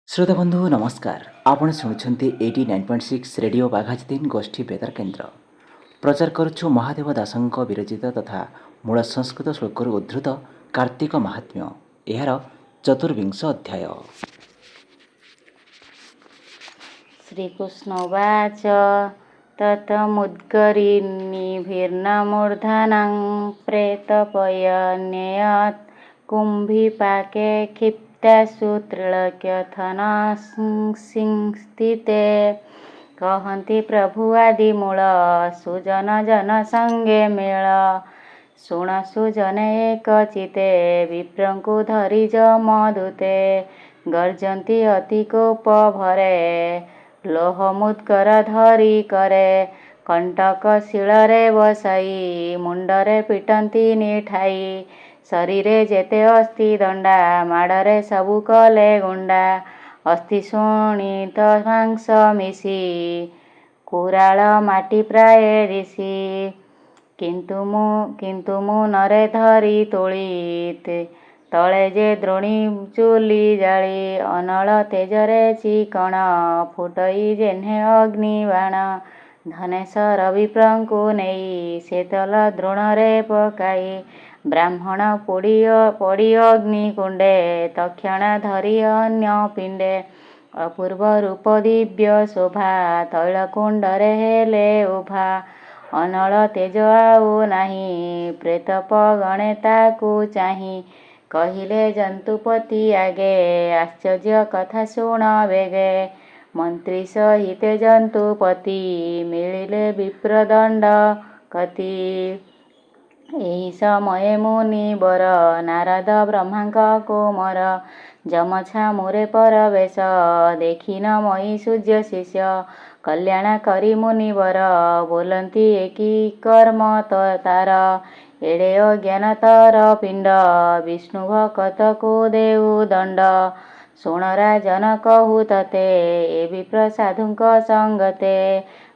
श्रोता बंधु नमस्कार। आपण शुणुंट 89.6 रेडियो बाघाजतीन गोष्ठी बेतार केन्द्र प्रचार करुछु महादेव दासଙ୍କ विरचित तथा मूल संस्कृत श्लोक उद्धृत कार्तिक महात्म्य यार चतुर्विंश अध्याय। श्रीकृष्ण उवाच ततमुद्गरिणीभिर्नमूर्धनं प्रेतपयन्ययत् कुम्भीपाके क्षिप्तासु त्रिलोक्यथनसिंस्थिते कहन्ति प्रभुआदिमूल सुजन जन संगे मेल ଶୁଣ ସୁଜନେ ଏକଚିତେ ବିପ୍ରଙ୍କୁ ଧରି ଯମଦୂତେ ଗର୍ଜନ୍ତି ଅତି କୋପ ଭରେ ଲୋହମୁଦ୍ଗର ଧରି କରେ କଣ୍ଟକ ଶିଳରେ ବସାଇ ମୁଣ୍ଡରେ ପିଟନ୍ତି ନିଠାଇ ଶରୀରେ ଯେତେ ଅସ୍ଥି ଦଣ୍ଡା ମାଡ଼ରେ ସବୁ କଲେ ଗୁଣ୍ଡା ଅସ୍ଥି ଶୁଣିତ ମାଂସ ମିଶି କୁରାଳ ମାଟି ପ୍ରାୟ ଦିଶି କିନ୍ତୁ ମୁଁ ନରେ ଧରି ତୋଳି ତଳେ ଯେ ଦ୍ରୋଣୀ ଚୁଲି ଜାଳି ଅନଳ ତେଜରେ ଚିକଣ ଫୁଟଇ ଯେହ୍ନେ ଅଗ୍ନି ବାଣ ଧନେଶର ବିପ୍ରଙ୍କୁ ନେଇ ସେତଲ ଦ୍ରୋଣରେ ପକାଇ ବ୍ରାହ୍ମଣ ପୋଡ଼ି ଅଗ୍ନି କୁଣ୍ଡେ ତକ୍ଷଣା ଧରି ଅନ୍ୟ ପିଣ୍ଡେ ଅପୂର୍ବ ରୂପ ଦିବ୍ୟ ଶୋଭା ତୈଳକୁଣ୍ଡରେ ହେଲେ ଉଭା ଅନଳ ତେଜ ଆଉ ନାହିଁ ପ୍ରେତପ ଗଣେ ତାକୁ ଚାହିଁ କହିଲେ ଜନ୍ତୁପତି ଆଗେ ଆଶ୍ଚର୍ଯ୍ୟ କଥା ଶୁଣ ବେଗେ ମନ୍ତ୍ରୀ ସହିତେ ଜନ୍ତୁପତି ମିଳିଲେ ବିପ୍ରଦଣ୍ଡ କତି ଏହି ସମୟେ ମୁନିବର ନାରଦ ବ୍ରହ୍ମାଙ୍କ କୁମର ଯମଛା ମୁରେ ପରବେଶ ଦେଖିନ ମହି ସୂର୍ଯ୍ୟ ଶିଷ୍ୟ କଲ୍ୟାଣ କରି ମୁନିବର ବୋଲନ୍ତି ଏକି କର୍ମ ତାର ଏଡ଼େ ଅଜ୍ଞାନ ତର ପିଣ୍ଡ ବିଷ୍ଣୁ ଭକତକୁ ଦେଉ ଦଣ୍ଡ ଶୁଣ ରାଜନ କହୁ ତତେ ଏ ବିପ୍ର ସାଧୁଙ୍କ ସଙ୍ଗତେ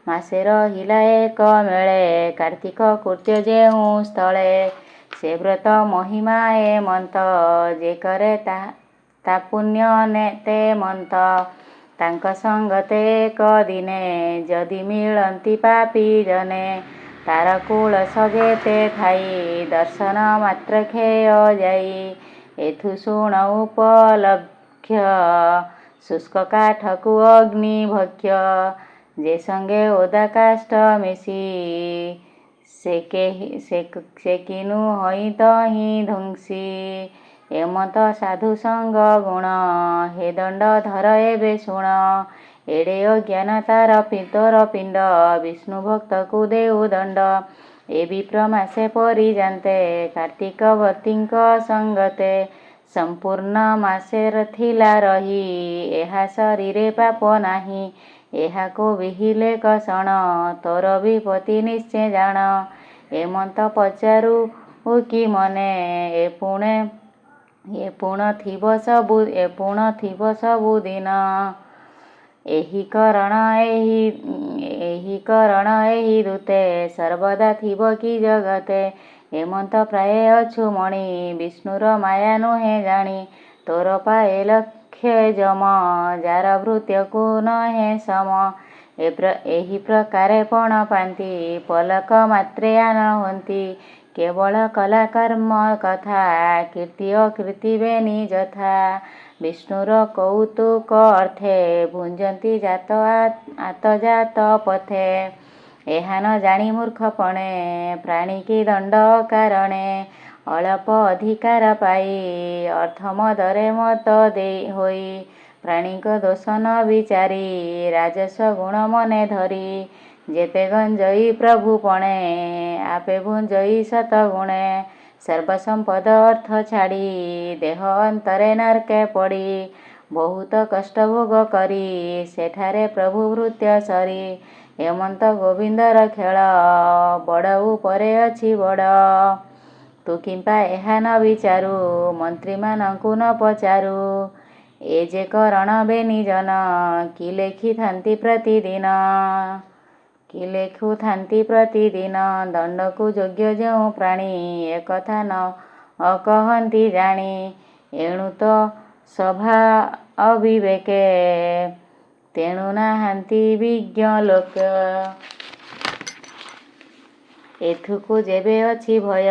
ମାସେ ରହିଲା ଏକ ମେଳେ କାର୍ତ୍ତିକ କୃତ୍ୟ ଯେଉଁ ସ୍ଥଳେ ସେ ବ୍ରତ ମହିମା ଏ ମନ୍ତ ଯେ କରେ ତା ପୁଣ୍ୟ ନେତେ ମନ୍ତ ତାଙ୍କ ସଙ୍ଗତେ ଏକ ଦିନେ ଯଦି ମିଳନ୍ତି ପାପୀ ଜନେ ତାର କୁଳସ ଯେତେ ଥାଇ ଦର୍ଶନ ମାତ୍ର କ୍ଷୟ ଯାଇ ଏଥୁ ଶୁଣ ଉପଲକ୍ଷ୍ୟ ଶୁଷ୍କ କାଠକୁ ଅଗ୍ନି ଭକ୍ଷ୍ୟ ଯେ ସଙ୍ଗେ ଓଦା କାଷ୍ଠ ମିଶି ସେକିନୁ ହଇ ତହିଁ ଧ୍ୱଂସୀ ଏମନ୍ତ ସାଧୁ ସଙ୍ଗ ଗୁଣ ହେ ଦଣ୍ଡ ଧର ଏବେ ଶୁଣ ଏଡ଼େ ଅଜ୍ଞାନ ତାର ତୋର ପିଣ୍ଡ ବିଷ୍ଣୁ ଭକ୍ତକୁ ଦେଉ ଦଣ୍ଡ ଏ ବିପ୍ର ମାସେ ପରିଯାନ୍ତେ କାର୍ତ୍ତିକବତୀଙ୍କ ସଙ୍ଗତେ ସମ୍ପୂର୍ଣ୍ଣ ମାସେ ଥିଲା ରହି ଏହା ଶରୀରେ ପାପ ନାହିଁ ଏହାକୁ ବିହିଲେ କଷଣ ତୋର ବିପତ୍ତି ନିଶ୍ଚେ ଜାଣ ଏମନ୍ତ ପଚାରୁ କି ମନେ ଏ ପୁଣ ଥିବ ସବୁ ଦିନ ଏହି କରଣ ଏହି ଦୂତେ ସର୍ବଦା ଥିବ କି ଜଗତେ ଏମନ୍ତ ପ୍ରାୟ ଅଛୁ ମଣି ବିଷ୍ଣୁର ମାୟା ନୁହେଁ ଜାଣି ତୋର ପାଏ ଲକ୍ଷେ ଯମ ଯାର ଭୃତ୍ୟକୁ ନହେଁ ସମ ଏହି ପ୍ରକାରେ ପଣ ପାନ୍ତି ପଲକ ମାତ୍ରେ ଆନ ହୁଅନ୍ତି କେବଳ କଲା କର୍ମ କଥା କୀର୍ତ୍ତି ଅକୀର୍ତ୍ତି ବେନି ଯଥା ବିଷ୍ଣୁର କୌତୁକ ଅର୍ଥେ ଭୁଞ୍ଜନ୍ତି ଜାତ ଆତଜାତ ପଥେ ଏହା ନ ଜାଣି ମୂର୍ଖପଣେ ପ୍ରାଣୀକି ଦଣ୍ଡ କାରଣେ ଅଳପ ଅଧିକାର ପାଇ ଅର୍ଥ ମଦରେ ମତ ଦେଇ ହୋଇ ପ୍ରାଣୀଙ୍କ ଦୋଷ ନ ବିଚାରି ରାଜସ ଗୁଣ ମନେ ଧରି ଯେତେ ଗଞ୍ଜଇ ପ୍ରଭୁ ପଣେ ଆପେ ଭୁଞ୍ଜଇ ସତ ଗୁଣେ ସର୍ବସମ୍ପଦ ଅର୍ଥ ଛାଡ଼ି ଦେହ ଅନ୍ତରେ ନର୍କେ ପଡ଼ି ବହୁତ କଷ୍ଟ ଭୋଗ କରି ସେଠାରେ ପ୍ରଭୁ ଭୃତ୍ୟ ସରି ଏମନ୍ତ ଗୋବିନ୍ଦର ଖେଳ ବଡ଼ ଉପରେ ଅଛି ବଡ଼ ତୁ କିମ୍ପା ଏହା ନ ବିଚାରୁ ମନ୍ତ୍ରୀମାନଙ୍କୁ ନ ପଚାରୁ ଏ ଯେ କରଣ ବେନି ଜନ କି ଲେଖୁଥାନ୍ତି ପ୍ରତିଦିନ ଦଣ୍ଡକୁ ଯୋଗ୍ୟ ଯେଉଁ ପ୍ରାଣୀ ଏକଥା ନ କହନ୍ତି ଜାଣି ଏଣୁ ତ ସଭା ଅବିବେକେ ତେଣୁ ନାହାନ୍ତି ବିଜ୍ଞ ଲୋକ। ଏଥୁକୁ ଯେବେ ଅଛି ଭୟ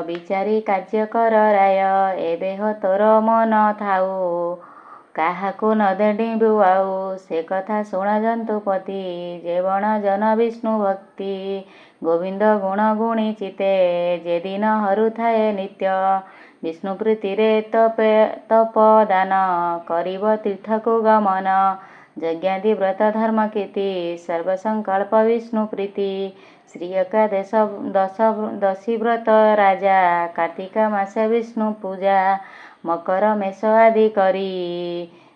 ବିଚାରି କାର୍ଯ୍ୟ କର ରାୟ। ଏବେ ହୋ ତୋର ମନ ଥାଉ କାହାକୁ ନ ଦେଡ଼ିବୁ ଆଉ। ସେ କଥା ଶୁଣ ଜନ୍ତୁପତି ଯେବଣ ଜନ ବିଷ୍ଣୁ ଭକ୍ତି। ଗୋବିନ୍ଦ ଗୁଣ ଗୁଣି ଚିତେ ଯେଦିନ ହରୁଥାଏ ନିତ୍ୟ। ବିଷ୍ଣୁ ପ୍ରୀତିରେ ତପଦାନ କରିବ ତୀର୍ଥକୁ ଗମନ। ଯଜ୍ଞାଦି ବ୍ରତ ଧର୍ମ କୀର୍ତ୍ତି ସର୍ବସଂକଳ୍ପ ବିଷ୍ଣୁ ପ୍ରୀତି। ଶ୍ରୀ ଏକାଦଶୀ ବ୍ରତ ରାଜା କାର୍ତ୍ତିକ ମାସ ବିଷ୍ଣୁ ପୂଜା। ମକର ମେଷ ଆଦି କରି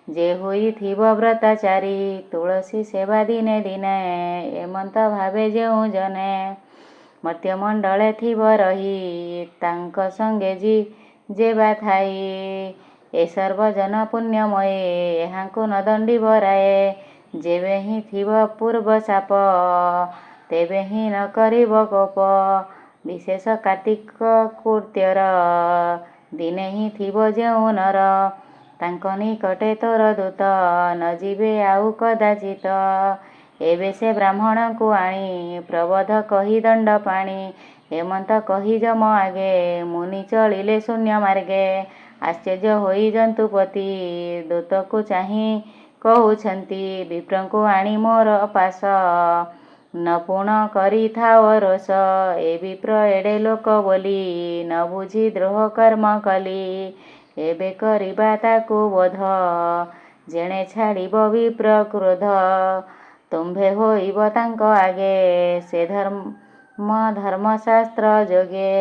ଯେ ହୋଇଥିବ ବ୍ରତଚାରୀ। ତୁଳସୀ ସେବା ଦିନେ ଦିନେ ଏମନ୍ତ ଭାବେ ଯେଉଁ ଜନେ। ମର୍ତ୍ତ୍ୟମଣ୍ଡଳେ ଥିବ ରହି ତାଙ୍କ ସଙ୍ଗେ ଯେବା ଥାଇ। ଏ ସର୍ବଜନ ପୁଣ୍ୟମୟେ ଏହାଙ୍କୁ ନ ଦଣ୍ଡିବ ରାଏ। ଯେବେ ହିଁ ଥିବ ପୂର୍ବ ଶାପ ତେବେ ହିଁ ନ କରିବ କୋପ। ବିଶେଷ କାର୍ତ୍ତିକ କୃତ୍ୟର ଦିନେ ହିଁ ଥିବ ଯେଉଁ ନର। ତାଙ୍କ ନିକଟେ ତୋର ଦୂତ ନ ଯିବେ ଆଉ କଦାଚିତ। ଏବେ ସେ ବ୍ରାହ୍ମଣଙ୍କୁ ଆଣି ପ୍ରବୋଧ କହି ଦଣ୍ଡ ପାଣି। ଏମନ୍ତ କହି ଯମ ଆଗେ ମୁନି ଚଳିଲେ ଶୂନ୍ୟ ମାର୍ଗେ। ଆଶ୍ଚର୍ଯ୍ୟ ହୋଇ ଜନ୍ତୁପତି ଦୂତକୁ ଚାହିଁ କହୁଛନ୍ତି ବିପ୍ରଙ୍କୁ ଆଣି ମୋର ପାଶ। ନ ପୁଣ କରିଥାଅ ରୋଷ ଏ ବିପ୍ର ଏଡ଼େ ଲୋକ ବୋଲି ନ ବୁଝି ଦ୍ରୋହ କର୍ମ କଲି। ଏବେ କରିବା ତାକୁ ବୋଧ ଯେଣେ ଛାଡ଼ିବ ବିପ୍ର କ୍ରୋଧ। ତୁମ୍ଭେ ହୋଇବ ତାଙ୍କ ଆଗେ ସେ ଧର୍ମଶାସ୍ତ୍ର ଯୋଗେ।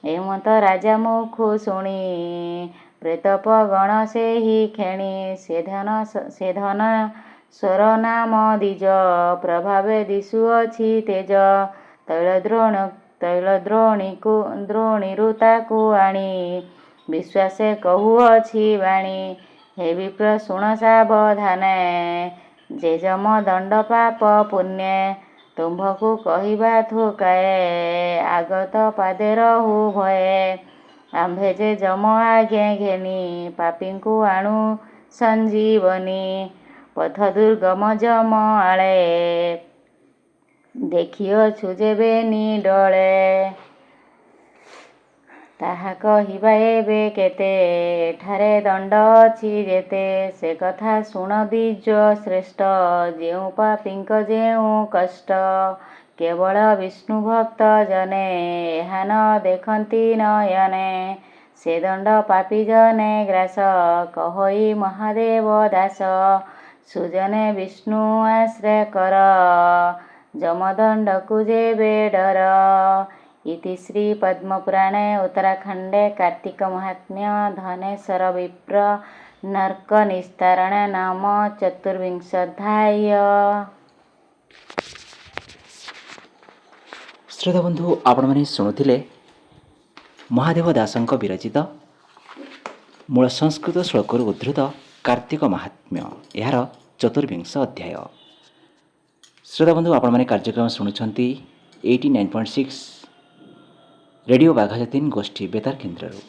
ଏମନ୍ତ ରାଜା ମୁଖୁ ଶୁଣି ପ୍ରେତପଗଣ ସେହି କ୍ଷଣି। ସେ ଧନ ସ୍ୱର ନାମ ଦ୍ୱିଜ ପ୍ରଭାବେ ଦିଶୁଅଛି ତେଜ। ତୈଳଦ୍ରୋଣୀରୁ ତାକୁ ଆଣି ବିଶ୍ୱାସେ କହୁଅଛି ବାଣୀ। ହେ ବିପ୍ର ଶୁଣ ସାବଧାନେ ଯେ ଯମ ଦଣ୍ଡ ପାପ ପୁଣ୍ୟେ। ତୁମ୍ଭକୁ କହିବା ଥୁକାଏ ଆଗତ ପାଦେ ରହୁ ଭୟେ। ଆମ୍ଭେ ଯେ ଯମ ଆଜ୍ଞା ଘେନି ପାପୀଙ୍କୁ ଆଣୁ ସଞ୍ଜୀବନୀ। ପଥ ଦୁର୍ଗମ ଯମ ଆଳେ ଦେଖିଅଛୁ ଯେବେ ନିଡଳେ। ତାହା କହିବା ଏବେ କେତେ ଏଠାରେ ଦଣ୍ଡ ଅଛି ଯେତେ। ସେ କଥା ଶୁଣ ଦ୍ୱିଜ ଶ୍ରେଷ୍ଠ ଯେଉଁ ପାପୀଙ୍କ ଯେଉଁ କଷ୍ଟ। କେବଳ ବିଷ୍ଣୁ ଭକ୍ତ ଜନେ ଏହା ନ ଦେଖନ୍ତି ନୟନେ। ସେ ଦଣ୍ଡ ପାପୀ ଜନେ ଗ୍ରାସ କହଇ ମହାଦେବ ଦାସ। ସୁଜନେ ବିଷ୍ଣୁ ଆଶ୍ରୟ କର ଯମଦଣ୍ଡକୁ ଯେବେ ଡର। ଇତି ଶ୍ରୀ ପଦ୍ମପୁରାଣେ ଉତ୍ତରାଖଣ୍ଡେ କାର୍ତ୍ତିକ ମାହାତ୍ମ୍ୟ ଧନେଶ୍ୱର ବିପ୍ର ନର୍କ ନିସ୍ତାରଣେ ନାମ ଚତୁର୍ବିଂଶୋଧ୍ୟାୟ। ଶ୍ରୋତାବନ୍ଧୁ ଆପଣମାନେ ଶୁଣୁଥିଲେ ମହାଦେବ ଦାସଙ୍କ ବିରଚିତ ମୂଳ ସଂସ୍କୃତ ଶ୍ଳୋକରୁ ଉଦ୍ଧୃତ କାର୍ତ୍ତିକ ମାହାତ୍ମ୍ୟ ଏହାର ଚତୁର୍ବିଂଶ ଅଧ୍ୟାୟ। ଶ୍ରୋତାବନ୍ଧୁ ଆପଣମାନେ କାର୍ଯ୍ୟକ୍ରମ ଶୁଣୁଛନ୍ତି 89.6 ରେଡ଼ିଓ ବାଘାଯତୀନ ଗୋଷ୍ଠୀ ବେତାର କେନ୍ଦ୍ରରୁ।